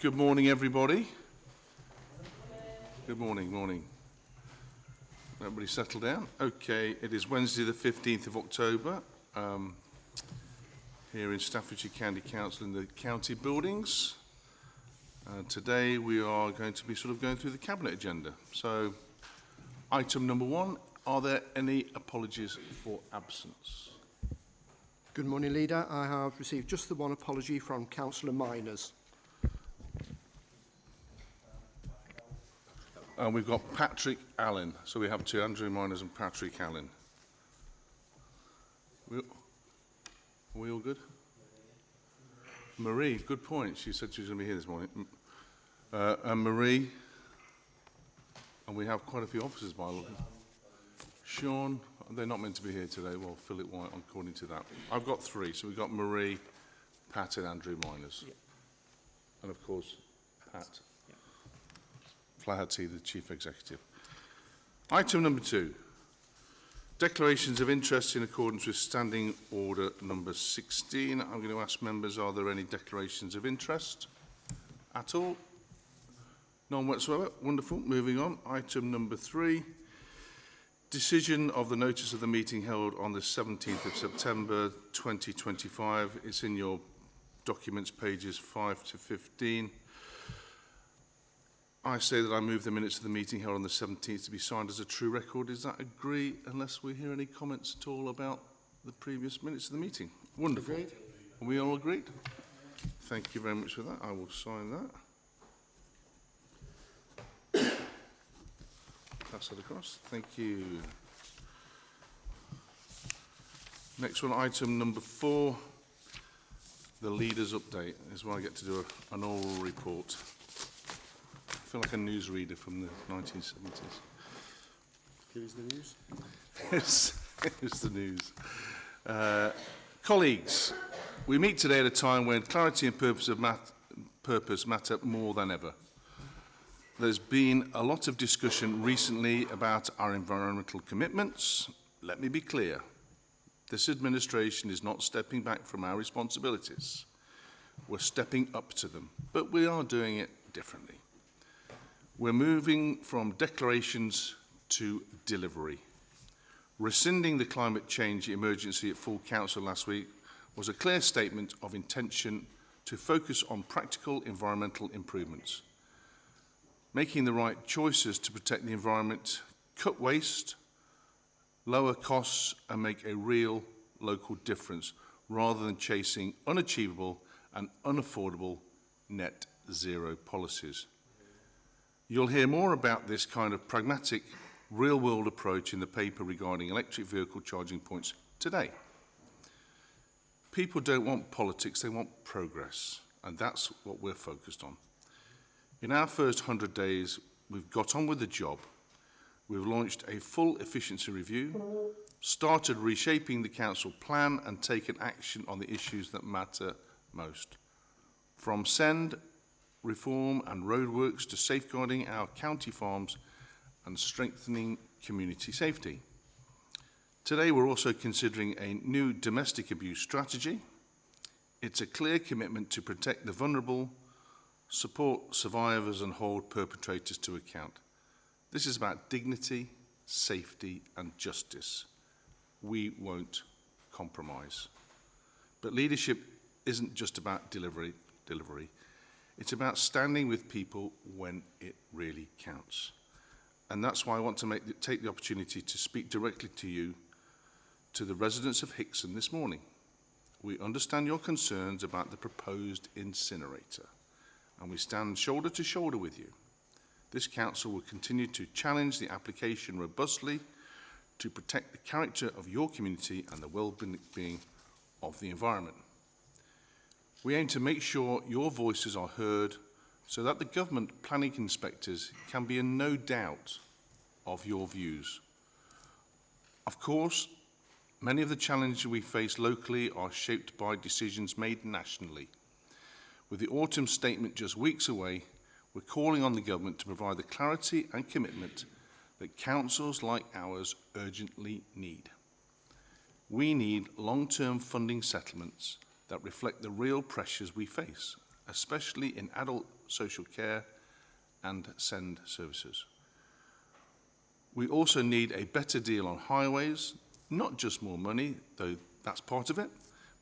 Good morning, everybody. Good morning. Everybody settle down. Okay, it is Wednesday the 15th of October here in Staffordshire County Council in the county buildings. Today we are going to be going through the cabinet agenda. So, item number 1, are there any apologies for absence? Good morning, Leader. I have received just the one apology from Councillor Miners. And we've got Patrick Allen. So we have two, Andrew Miners and Patrick Allen. Are we all good? Marie, good point. She said she was going to be here this morning. And Marie, and we have quite a few officers by looking. Sean, they're not meant to be here today. Well, Philip White, according to that. I've got 3. So we've got Marie, Pat and Andrew Miners. Yep. And of course, Pat. Yep. Flaherty, the Chief Executive. Item number 2. Declarations of interest in accordance with Standing Order number 16. I'm going to ask members, are there any declarations of interest at all? None whatsoever. Wonderful. Moving on. Item number 3. Decision of the notice of the meeting held on the 17th of September 2025. It's in your documents, pages 5 to 15. I say that I move the minutes of the meeting held on the 17th to be signed as a true record. Is that agree? Unless we hear any comments at all about the previous minutes of the meeting. Wonderful. Agreed. Are we all agreed? Thank you very much for that. I will sign that. Pass that across. Thank you. Next one, item number 4. The leaders' update is where I get to do an oral report. I feel like a newsreader from the 1970s. Here's the news. Here's the news. Colleagues, we meet today at a time when clarity and purpose matter more than ever. There's been a lot of discussion recently about our environmental commitments. Let me be clear. This administration is not stepping back from our responsibilities. We're stepping up to them, but we are doing it differently. We're moving from declarations to delivery. Rescinding the climate change emergency at full council last week was a clear statement of intention to focus on practical environmental improvements. Making the right choices to protect the environment, cut waste, lower costs and make a real local difference rather than chasing unachievable and unaffordable net zero policies. You'll hear more about this kind of pragmatic, real-world approach in the paper regarding electric vehicle charging points today. People don't want politics, they want progress, and that's what we're focused on. In our first 100 days, we've got on with the job. We've launched a full efficiency review, started reshaping the council plan and taken action on the issues that matter most. From SEND, reform and roadworks to safeguarding our county farms and strengthening community safety. Today we're also considering a new domestic abuse strategy. It's a clear commitment to protect the vulnerable, support survivors and hold perpetrators to account. This is about dignity, safety and justice. We won't compromise. But leadership isn't just about delivery. It's about standing with people when it really counts. And that's why I want to take the opportunity to speak directly to you, to the residents of Hixon this morning. We understand your concerns about the proposed incinerator, and we stand shoulder to shoulder with you. This council will continue to challenge the application robustly to protect the character of your community and the well-being of the environment. We aim to make sure your voices are heard so that the government planning inspectors can be in no doubt of your views. Of course, many of the challenges we face locally are shaped by decisions made nationally. With the autumn statement just weeks away, we're calling on the government to provide the clarity and commitment that councils like ours urgently need. We need long-term funding settlements that reflect the real pressures we face, especially in adult social care and send services. We also need a better deal on highways, not just more money, though that's part of it,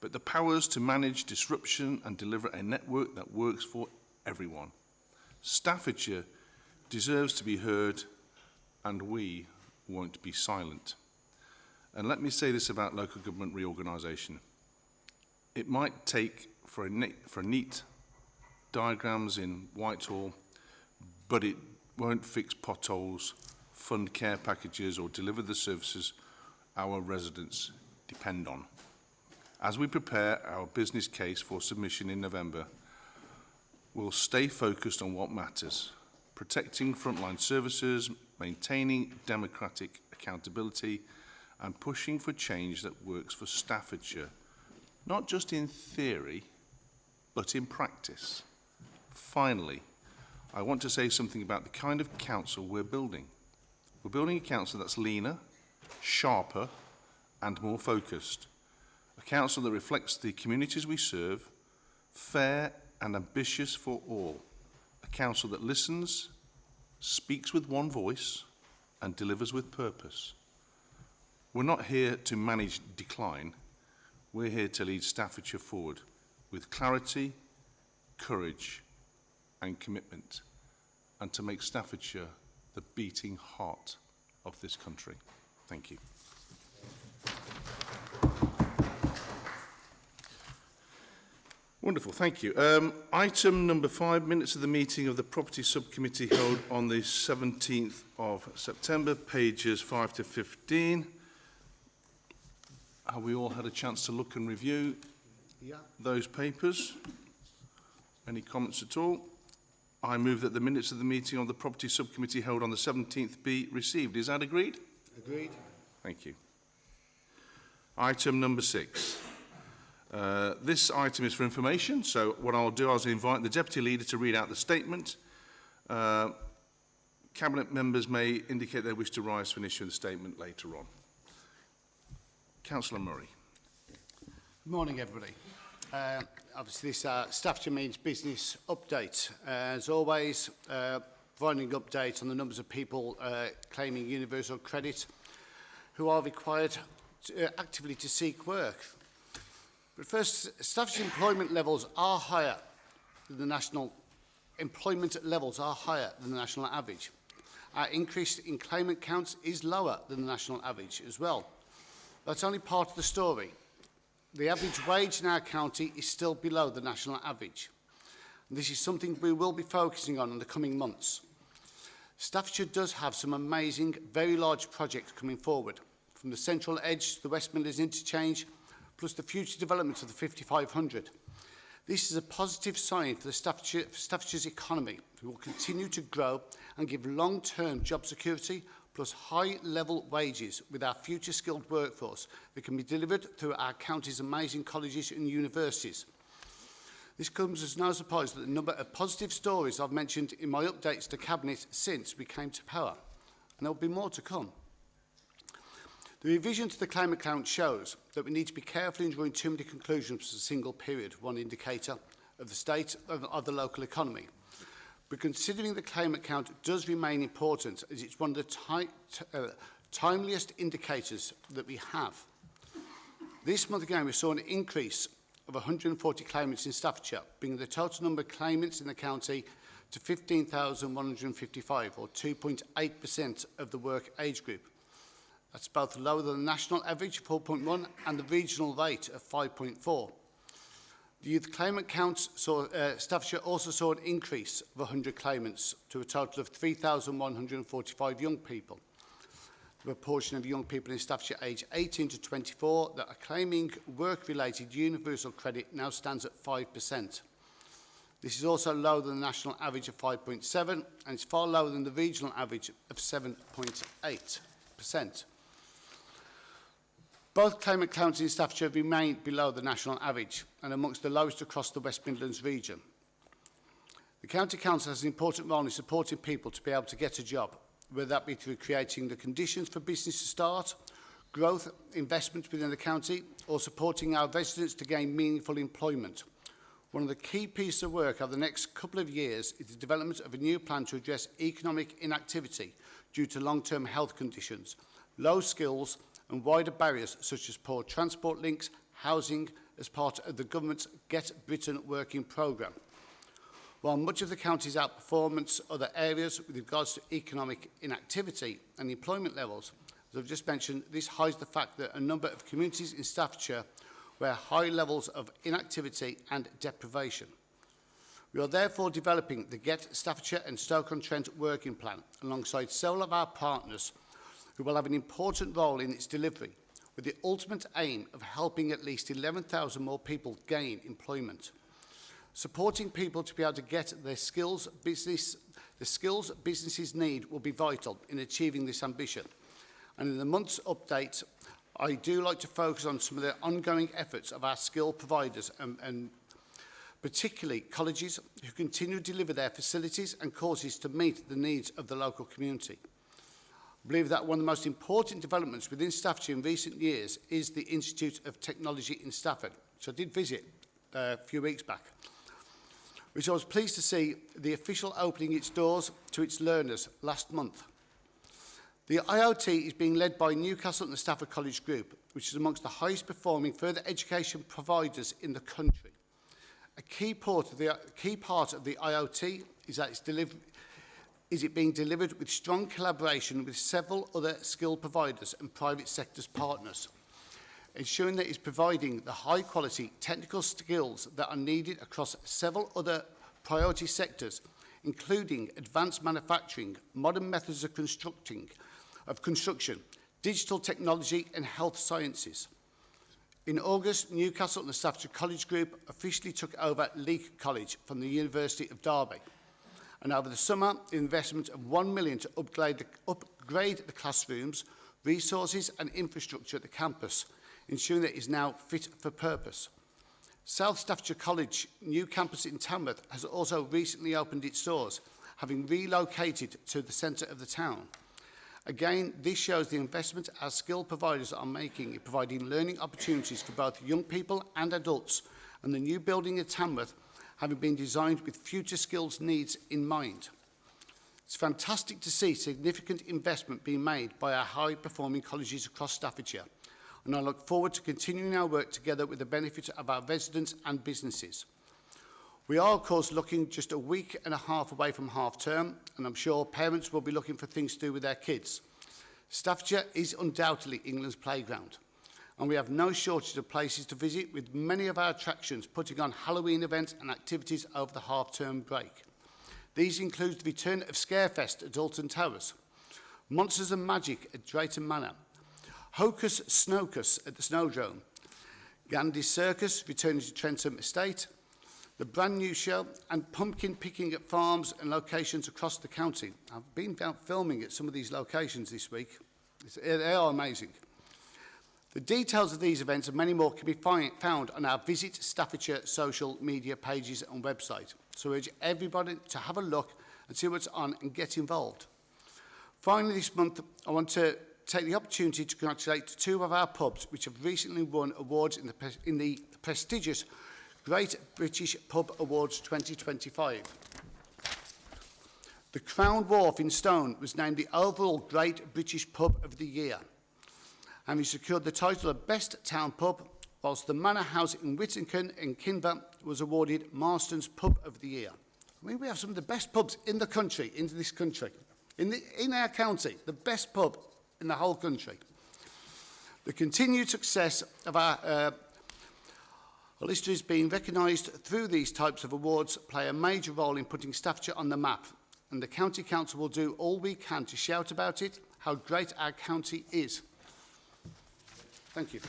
but the powers to manage disruption and deliver a network that works for everyone. Staffordshire deserves to be heard, and we won't be silent. And let me say this about local government reorganisation. It might take for neat diagrams in Whitehall, but it won't fix potholes, fund care packages, or deliver the services our residents depend on. As we prepare our business case for submission in November, we'll stay focused on what matters: protecting frontline services, maintaining democratic accountability, and pushing for change that works for Staffordshire, not just in theory, but in practice. Finally, I want to say something about the kind of council we're building. We're building a council that's leaner, sharper, and more focused. A council that reflects the communities we serve, fair and ambitious for all. A council that listens, speaks with one voice, and delivers with purpose. We're not here to manage decline. We're here to lead Staffordshire forward with clarity, courage, and commitment, and to make Staffordshire the beating heart of this country. Thank you. Wonderful, thank you. Item number 5, minutes of the meeting of the Property Subcommittee held on the 17th of September, pages 5 to 15. Have we all had a chance to look and review those papers? Any comments at all? I move that the minutes of the meeting of the Property Subcommittee held on the 17th be received. Is that agreed? Agreed. Thank you. Item number 6. This item is for information, so what I'll do is invite the Deputy Leader to read out the statement. Cabinet members may indicate they wish to rise for an issue of the statement later on. Councillor Murray. Good morning, everybody. Obviously, this Staffordshire Means Business update. As always, providing an update on the numbers of people claiming universal credit who are required actively to seek work. But first, Staffordshire employment levels are higher than the national average. Our increase in claimant counts is lower than the national average as well. That's only part of the story. The average wage in our county is still below the national average. And this is something we will be focusing on in the coming months. Staffordshire does have some amazing, very large projects coming forward, from the Central Edge to the West Midlands Interchange, plus the future development of the 5500. This is a positive sign for Staffordshire's economy, who will continue to grow and give long-term job security, plus high-level wages with our future skilled workforce that can be delivered through our county's amazing colleges and universities. This comes as no surprise that the number of positive stories I've mentioned in my updates to Cabinet since we came to power, and there will be more to come. The revision to the claimant count shows that we need to be careful in drawing too many conclusions from a single period, one indicator of the state of the local economy. But considering the claimant count does remain important, as it's one of the timeliest indicators that we have. This month again, we saw an increase of 140 claimants in Staffordshire, bringing the total number of claimants in the county to 15,155, or 2.8% of the work age group. That's both lower than the national average of 4.1 and the regional rate of 5.4. The youth claimant counts saw Staffordshire also saw an increase of 100 claimants to a total of 3,145 young people. The proportion of young people in Staffordshire aged 18 to 24 that are claiming work-related universal credit now stands at 5%. This is also lower than the national average of 5.7, and it's far lower than the regional average of 7.8%. Both claimant counts in Staffordshire remain below the national average and amongst the lowest across the West Midlands region. The County Council has an important role in supporting people to be able to get a job, whether that be through creating the conditions for business to start, growth, investment within the county, or supporting our residents to gain meaningful employment. One of the key pieces of work over the next couple of years is the development of a new plan to address economic inactivity due to long-term health conditions, low skills and wider barriers such as poor transport links, housing, as part of the government's Get Britain Working programme. While much of the county's outperformance other areas with regards to economic inactivity and employment levels, as I've just mentioned, this hides the fact that a number of communities in Staffordshire where high levels of inactivity and deprivation. We are therefore developing the Get Staffordshire and Stoke-on-Trent working plan alongside several of our partners who will have an important role in its delivery, with the ultimate aim of helping at least 11,000 more people gain employment. Supporting people to be able to get the skills businesses need will be vital in achieving this ambition. And in the month's update, I do like to focus on some of the ongoing efforts of our skill providers and particularly colleges who continue to deliver their facilities and courses to meet the needs of the local community. I believe that one of the most important developments within Staffordshire in recent years is the Institute of Technology in Stafford, which I did visit a few weeks back, which I was pleased to see the official opening its doors to its learners last month. The IoT is being led by Newcastle and the Stafford College Group, which is amongst the highest performing further education providers in the country. A key part of the IoT is that it's being delivered with strong collaboration with several other skill providers and private sector partners, ensuring that it's providing the high quality technical skills that are needed across several other priority sectors, including advanced manufacturing, modern methods of construction, digital technology and health sciences. In August, Newcastle and the Staffordshire College Group officially took over Leek College from the University of Derby. And over the summer, the investment of £1 million to upgrade the classrooms, resources and infrastructure at the campus, ensuring that it is now fit for purpose. South Staffordshire College, new campus in Tmestamps, has also recently opened its doors, having relocated to the centre of the town. Again, this shows the investment our skill providers are making in providing learning opportunities for both young people and adults, and the new building at Tmestamps having been designed with future skills needs in mind. It's fantastic to see significant investment being made by our high-performing colleges across Staffordshire, and I look forward to continuing our work together with the benefit of our residents and businesses. We are, of course, looking just a week and a half away from half-term, and I'm sure parents will be looking for things to do with their kids. Staffordshire is undoubtedly England's playground, and we have no shortage of places to visit, with many of our attractions putting on Halloween events and activities over the half-term break. These include the return of Scarefest at Alton Towers, Monsters and Magic at Drayton Manor, Hocus Snocus at the Snowdrome, Gandhi's Circus returning to Trentham Estate, the brand new show, and pumpkin picking at farms and locations across the county. I've been out filming at some of these locations this week. They are amazing. The details of these events and many more can be found on our Visit Staffordshire social media pages and website. So I urge everybody to have a look and see what's on and get involved. Finally, this month, I want to take the opportunity to congratulate two of our pubs which have recently won awards in the prestigious Great British Pub Awards 2025. The Crown Wharf in Stone was named the overall Great British Pub of the Year, having secured the title of Best Town Pub, whilst the Manor House in Whittington and Kinver was awarded Marston's Pub of the Year. I mean, we have some of the best pubs in the country, in our county, the best pub in the whole country. The continued success of our Lister's being recognised through these types of awards play a major role in putting Staffordshire on the map, and the County Council will do all we can to shout about it, how great our county is. Thank you.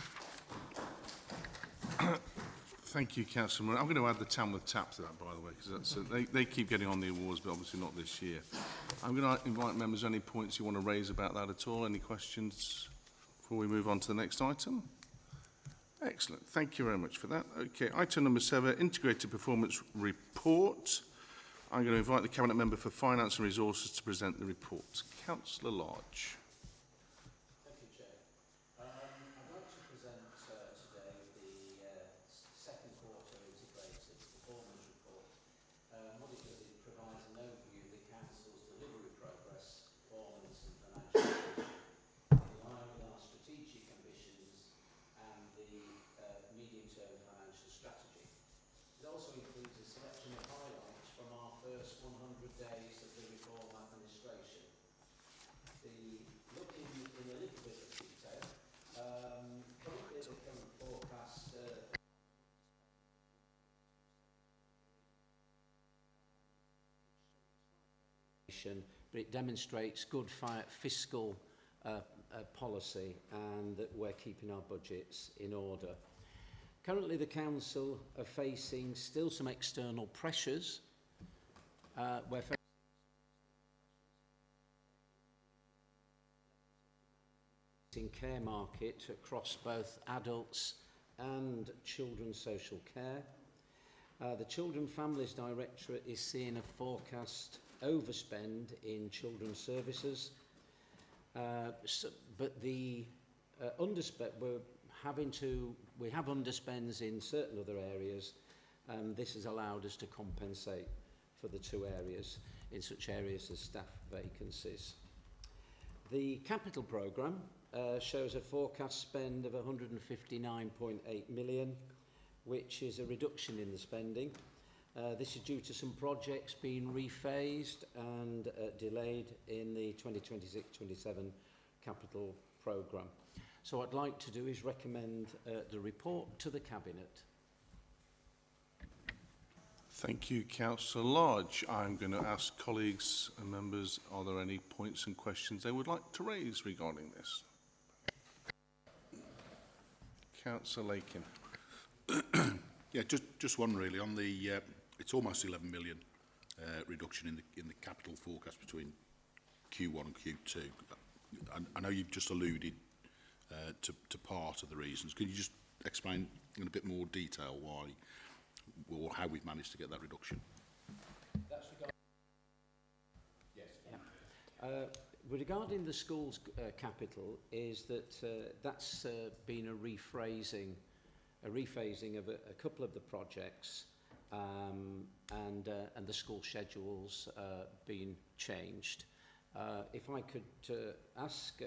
Thank you, Councillor. I'm going to add the Tamworth Tap to that, by the way, because they keep getting on the awards, but obviously not this year. I'm going to invite members, any points you want to raise about that at all? Any questions before we move on to the next item? Excellent. Thank you very much for that. Okay, item number 7, Integrated Performance Report. I'm going to invite the Cabinet Member for Finance and Resources to present the report. Councillor Lodge. Thank you, Chair. I'd like to present today the second quarter integrated performance strategy. It also includes a selection of highlights from our first 100 days of the reform administration. Looking in a little bit of detail, currently the current forecast but it demonstrates good fiscal policy and that we're keeping our budgets in order. Currently the Council are facing still some external pressures. We're facing care market across both adults and children's social care. The Children Families Directorate is seeing a forecast overspend in children's services, but the we have underspends in certain other areas, and this has allowed us to compensate for the two areas in such areas as staff vacancies. The capital programme shows a forecast spend of 159.8 million, which is a reduction in the spending. This is due to some projects being rephased and delayed in the 2026-27 capital programme. So what I'd like to do is recommend the report to the Cabinet. Thank you, Councillor Lodge. I'm going to ask colleagues and members, are there any points and questions they would like to raise regarding this? Councillor Lakin. Yeah, just one really on the. It's almost 11 million reduction in the capital forecast between Q1 and Q2. I know you've just alluded to part of the reasons. Could you just explain in a bit more detail why or how we've managed to get that reduction? That's regarding. Yes. Yeah. Regarding the school's capital, is that that's been a rephasing of a couple of the projects, and the school schedules being changed. If I could ask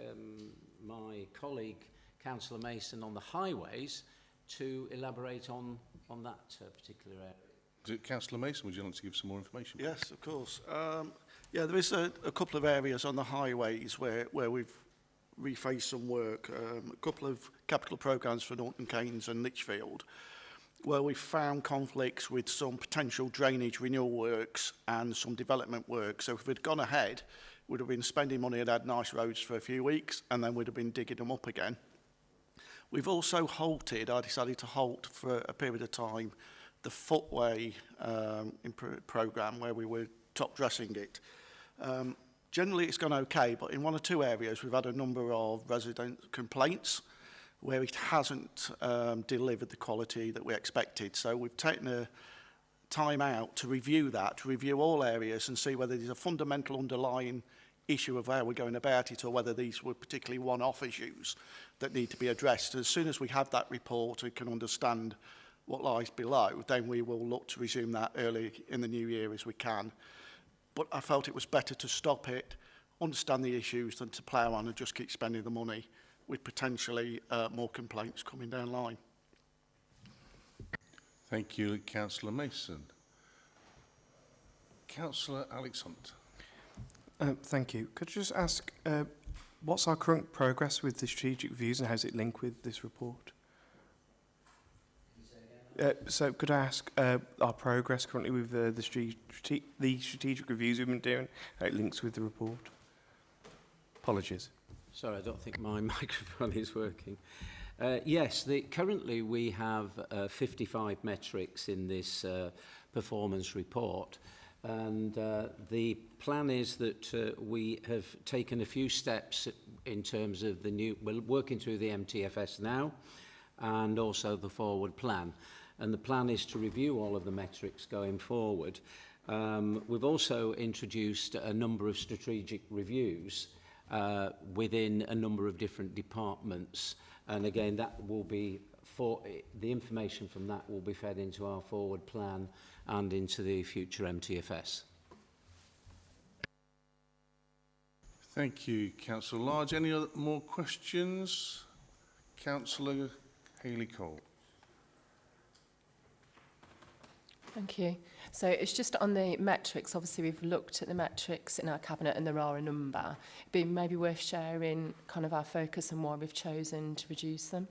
my colleague, Councillor Mason, on the highways to elaborate on that particular area. Is it Councillor Mason? Would you like to give some more information? Yes, of course. Yeah, there is a couple of areas on the highways where we've rephased some work. A couple of capital programmes for Norton Keynes and Lichfield, where we found conflicts with some potential drainage renewal works and some development work. So if we'd gone ahead, we'd have been spending money and had nice roads for a few weeks, and then we'd have been digging them up again. We've also I decided to halt for a period of time the footway programme where we were top dressing it. Generally it's gone okay, but in one or two areas we've had a number of resident complaints where it hasn't delivered the quality that we expected. So we've taken a time out to review that, to review all areas and see whether there's a fundamental underlying issue of how we're going about it, or whether these were particularly one-off issues that need to be addressed. As soon as we have that report, we can understand what lies below, then we will look to resume that early in the new year as we can. But I felt it was better to stop it, understand the issues, than to plough on and just keep spending the money with potentially more complaints coming down the line. Thank you, Councillor Mason. Councillor Alex Hunt. Thank you. Could I just ask, what's our current progress with the strategic reviews and how does it link with this report? So could I ask our progress currently with the strategic reviews we've been doing, how it links with the report? Apologies. Sorry, I don't think my microphone is working. Yes, currently we have 55 metrics in this performance report. And the plan is that we have taken a few steps in terms of we're working through the MTFS now and also the forward plan. And the plan is to review all of the metrics going forward. We've also introduced a number of strategic reviews within a number of different departments. And again, that will be the information from that will be fed into our forward plan and into the future MTFS. Thank you, Councillor Large. Any more questions? Councillor Haley-Cole. Thank you. So it's just on the metrics. Obviously, we've looked at the metrics in our cabinet and there are a number. It'd be maybe worth sharing kind of our focus and why we've chosen to reduce them.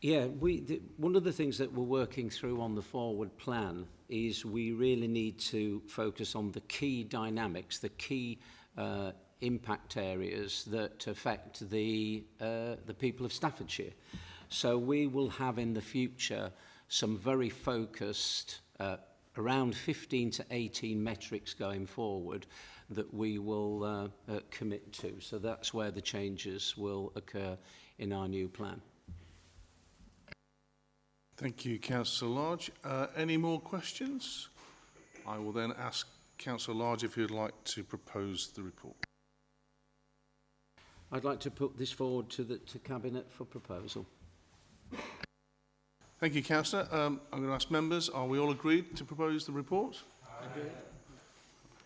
Yeah, one of the things that we're working through on the forward plan is we really need to focus on the key dynamics, the key impact areas that affect the people of Staffordshire. So we will have in the future some very focused, around 15 to 18 metrics going forward that we will commit to. So that's where the changes will occur in our new plan. Thank you, Councillor Large. Any more questions? I will then ask Councillor Large if you'd like to propose the report. I'd like to put this forward to Cabinet for proposal. Thank you, Councillor. I'm going to ask members, are we all agreed to propose the report? I agree.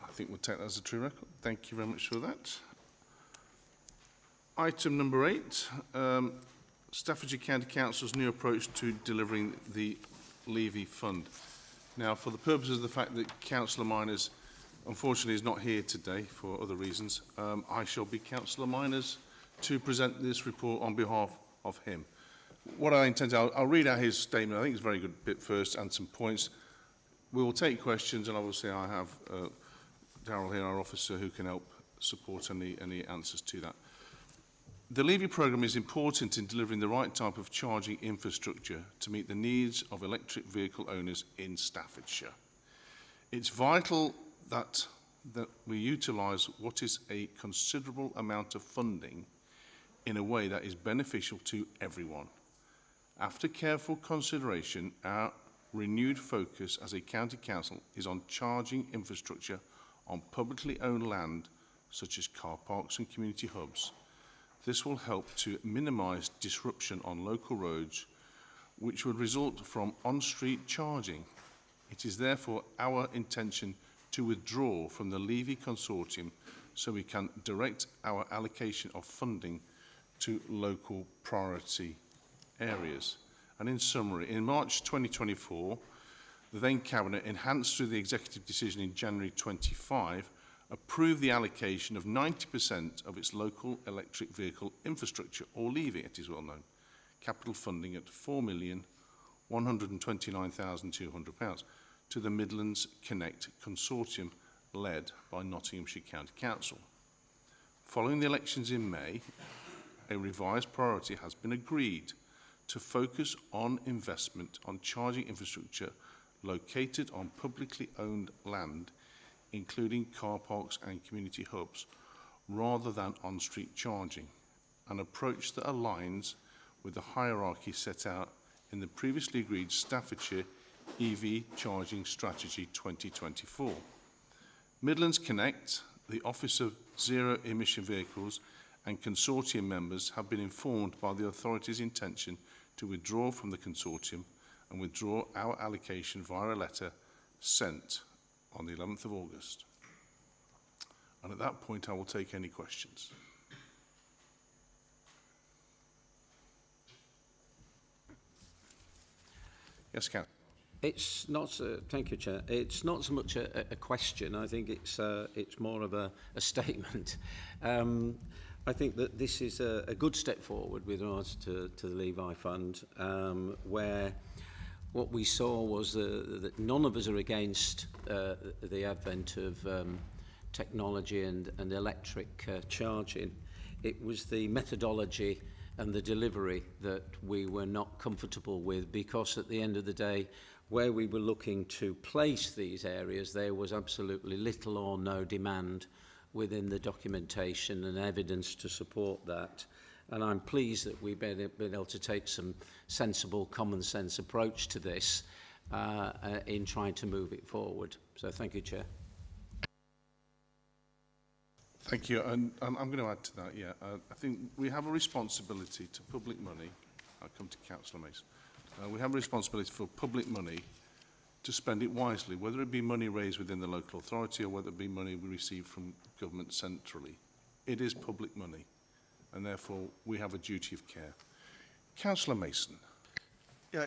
I think we'll take that as a true record. Thank you very much for that. Item number 8, Staffordshire County Council's new approach to delivering the LEVI Fund. Now, for the purposes of the fact that Councillor Miners, unfortunately, is not here today for other reasons, I shall be Councillor Miners to present this report on behalf of him. What I intend to, I'll read out his statement. I think it's a very good bit first and some points. We will take questions, and obviously I have Darryl here, our officer, who can help support any answers to that. The LEVI programme is important in delivering the right type of charging infrastructure to meet the needs of electric vehicle owners in Staffordshire. It's vital that we utilise what is a considerable amount of funding in a way that is beneficial to everyone. After careful consideration, our renewed focus as a county council is on charging infrastructure on publicly owned land, such as car parks and community hubs. This will help to minimise disruption on local roads, which would result from on-street charging. It is therefore our intention to withdraw from the LEVI consortium so we can direct our allocation of funding to local priority areas. And in summary, in March 2024, the then Cabinet, enhanced through the executive decision in January 25, approved the allocation of 90% of its local electric vehicle infrastructure, or LEVI, it is well known, capital funding at £4,129,200 to the Midlands Connect consortium led by Nottinghamshire County Council. Following the elections in May, a revised priority has been agreed to focus on investment on charging infrastructure located on publicly owned land, including car parks and community hubs, rather than on-street charging, an approach that aligns with the hierarchy set out in the previously agreed Staffordshire EV Charging Strategy 2024. Midlands Connect, the Office of Zero Emission Vehicles, and consortium members have been informed by the authority's intention to withdraw from the consortium and withdraw our allocation via a letter sent on the 11th of August. And at that point, I will take any questions. Yes, Councillor. It's not, thank you, Chair. It's not so much a question. I think it's more of a statement. I think that this is a good step forward with regards to the LEVI Fund, where what we saw was that none of us are against the advent of technology and electric charging. It was the methodology and the delivery that we were not comfortable with, because at the end of the day, where we were looking to place these areas, there was absolutely little or no demand within the documentation and evidence to support that. And I'm pleased that we've been able to take some sensible, common sense approach to this in trying to move it forward. So thank you, Chair. Thank you. And I'm going to add to that, yeah. I think we have a responsibility to public money. I'll come to Councillor Mason. We have a responsibility for public money to spend it wisely, whether it be money raised within the local authority or whether it be money we receive from government centrally. It is public money, and therefore we have a duty of care. Councillor Mason. Yeah,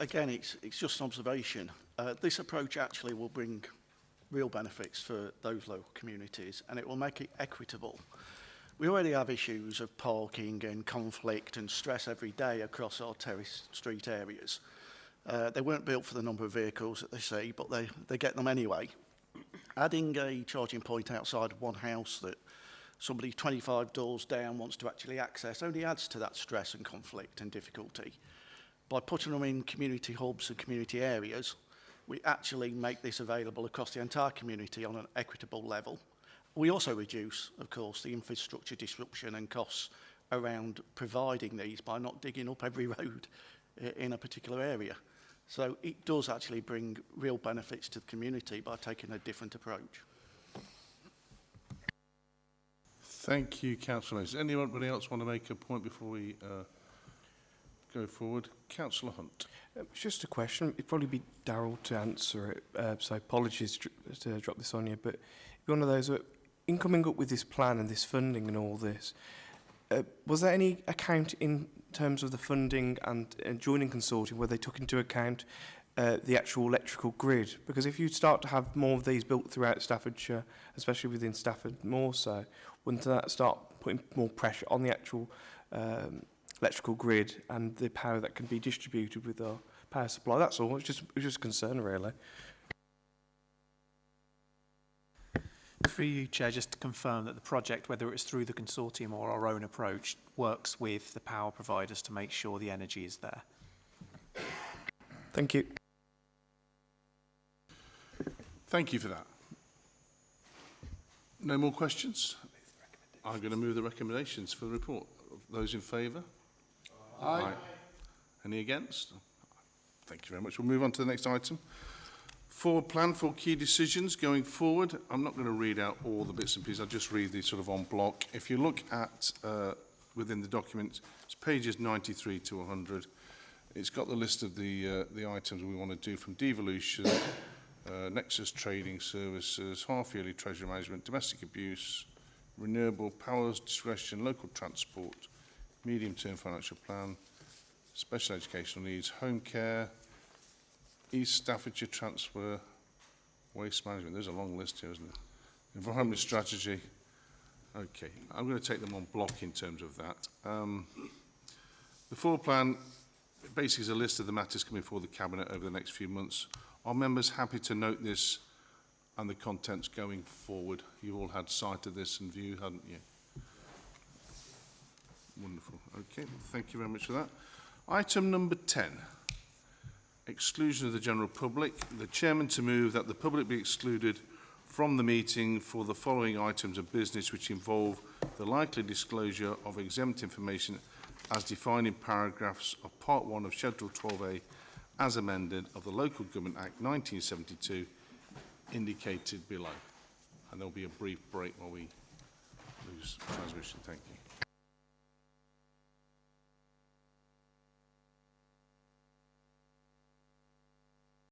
again, it's just an observation. This approach actually will bring real benefits for those local communities, and it will make it equitable. We already have issues of parking and conflict and stress every day across our terrace street areas. They weren't built for the number of vehicles that they see, but they get them anyway. Adding a charging point outside of one house that somebody 25 doors down wants to actually access only adds to that stress and conflict and difficulty. By putting them in community hubs and community areas, we actually make this available across the entire community on an equitable level. We also reduce, of course, the infrastructure disruption and costs around providing these by not digging up every road in a particular area. So it does actually bring real benefits to the community by taking a different approach. Thank you, Councillor. Does anybody else want to make a point before we go forward? Councillor Hunt. It's just a question. It'd probably be Darryl to answer it, so apologies to drop this on you, but you're one of those that, in coming up with this plan and this funding and all this, was there any account in terms of the funding and joining consortium where they took into account the actual electrical grid? Because if you start to have more of these built throughout Staffordshire, especially within Stafford more so, wouldn't that start putting more pressure on the actual electrical grid and the power that can be distributed with our power supply? That's all. It's just a concern, really. Through you, Chair, just to confirm that the project, whether it's through the consortium or our own approach, works with the power providers to make sure the energy is there. Thank you. Thank you for that. No more questions? I'm going to move the recommendations for the report. Those in favour? Aye. Any against? Thank you very much. We'll move on to the next item. Forward plan for key decisions going forward. I'm not going to read out all the bits and pieces. I'll just read these sort of en bloc. If you look at within the document, it's pages 93 to 100. It's got the list of the items we want to do, from devolution, Nexus Trading Services, half-yearly treasury management, domestic abuse, renewable powers, discretion, local transport, medium-term financial plan, special educational needs, home care, East Staffordshire transfer, waste management. There's a long list here, isn't it? Environment strategy. Okay, I'm going to take them on block in terms of that. The forward plan basically is a list of the matters coming before the Cabinet over the next few months. Are members happy to note this and the contents going forward? You all had sight of this and view, hadn't you? Wonderful. Okay, thank you very much for that. Item number 10. Exclusion of the general public. The Chairman to move that the public be excluded from the meeting for the following items of business which involve the likely disclosure of exempt information as defined in paragraphs of Part 1 of Schedule 12A as amended of the Local Government Act 1972 indicated below. And there will be a brief break while we lose transmission. Thank you.